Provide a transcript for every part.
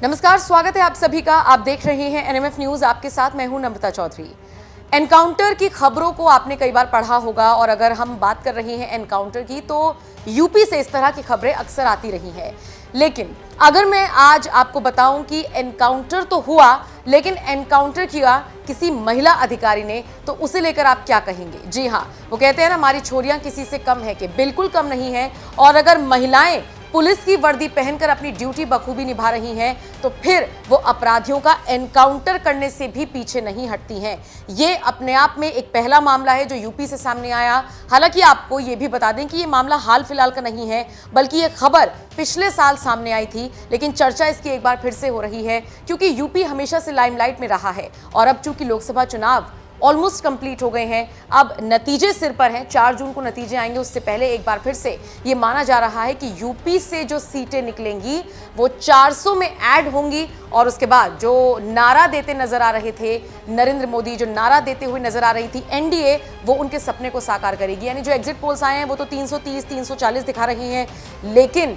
नमस्कार, स्वागत है आप सभी का। आप देख रहे हैं एनएमएफ न्यूज। आपके साथ मैं हूं नम्रता चौधरी। एनकाउंटर की खबरों को आपने कई बार पढ़ा होगा और अगर हम बात कर रहे हैं एनकाउंटर की तो यूपी से इस तरह की खबरें अक्सर आती रही हैं। लेकिन अगर मैं आज आपको बताऊं कि एनकाउंटर तो हुआ लेकिन एनकाउंटर किया किसी महिला अधिकारी ने, तो उसे लेकर आप क्या कहेंगे? जी हां, वो कहते हैं ना, हमारी छोरियां किसी से कम है, कि बिल्कुल कम नहीं है। और अगर महिलाएं पुलिस की वर्दी पहनकर अपनी ड्यूटी बखूबी निभा रही हैं तो फिर वो अपराधियों का एनकाउंटर करने से भी पीछे नहीं हटती हैं। ये अपने आप में एक पहला मामला है जो यूपी से सामने आया। हालांकि आपको ये भी बता दें कि ये मामला हाल फिलहाल का नहीं है, बल्कि ये खबर पिछले साल सामने आई थी, लेकिन चर्चा इसकी एक बार फिर से हो रही है क्योंकि यूपी हमेशा से लाइमलाइट में रहा है। और अब चूंकि लोकसभा चुनाव ऑलमोस्ट कंप्लीट हो गए हैं, अब नतीजे सिर पर हैं। 4 जून को नतीजे आएंगे, उससे पहले एक बार फिर से ये माना जा रहा है कि यूपी से जो सीटें निकलेंगी वो 400 में ऐड होंगी। और उसके बाद जो नारा देते नजर आ रहे थे नरेंद्र मोदी, जो नारा देते हुए नजर आ रही थी एनडीए, वो उनके सपने को साकार करेगी। यानी जो एग्जिट पोल्स आए हैं वो तो 330 340 दिखा रही हैं, लेकिन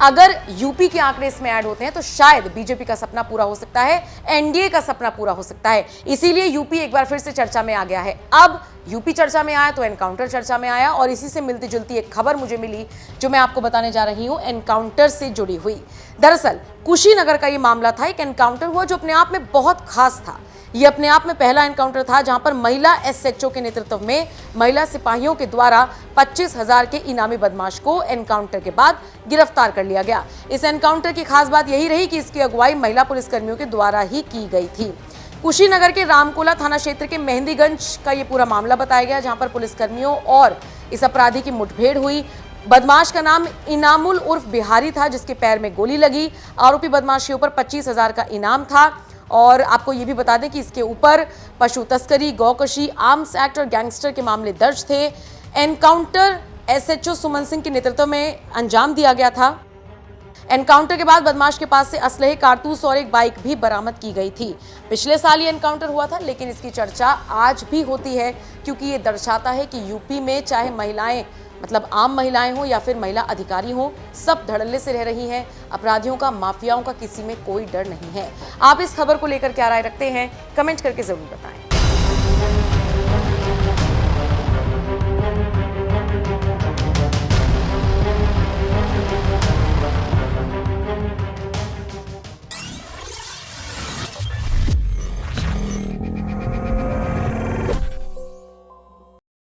अगर यूपी के आंकड़े इसमें ऐड होते हैं तो शायद बीजेपी का सपना पूरा हो सकता है, एनडीए का सपना पूरा हो सकता है। इसीलिए यूपी एक बार फिर से चर्चा में आ गया है। अब यूपी चर्चा में आया तो एनकाउंटर चर्चा में आया, और इसी से मिलती जुलती एक खबर मुझे मिली जो मैं आपको बताने जा रही हूं, एनकाउंटर से जुड़ी हुई। दरअसल कुशीनगर का ये मामला था। एक एनकाउंटर हुआ जो अपने आप में बहुत खास था। ये अपने आप में पहला एनकाउंटर था जहां पर महिला एसएचओ के नेतृत्व में महिला सिपाहियों के द्वारा 25,000 के इनामी बदमाश को एनकाउंटर के बाद गिरफ्तार कर लिया गया। इस एनकाउंटर की खास बात यही रही कि इसकी अगुवाई महिला पुलिसकर्मियों के द्वारा ही की गई थी। कुशीनगर के रामकोला थाना क्षेत्र के मेहंदीगंज का ये पूरा मामला बताया गया, जहां पर पुलिसकर्मियों और इस अपराधी की मुठभेड़ हुई। बदमाश का नाम इनामुल उर्फ बिहारी था, जिसके पैर में गोली लगी। आरोपी बदमाश के ऊपर 25,000 का इनाम था। और आपको ये भी बता दें कि इसके ऊपर पशु तस्करी, गौकशी, आर्म्स एक्ट और गैंगस्टर के मामले दर्ज थे। एनकाउंटर एसएचओ सुमन सिंह के नेतृत्व में अंजाम दिया गया था। एनकाउंटर के बाद बदमाश के पास से असलहे, कारतूस और एक बाइक भी बरामद की गई थी। पिछले साल ये एनकाउंटर हुआ था, लेकिन इसकी चर्चा आज भी होती है क्योंकि ये दर्शाता है कि यूपी में चाहे महिलाएं, मतलब आम महिलाएं हो या फिर महिला अधिकारी हो, सब धड़ल्ले से रह रही हैं। अपराधियों का, माफियाओं का किसी में कोई डर नहीं है। आप इस खबर को लेकर क्या राय रखते हैं? कमेंट करके जरूर बताएं।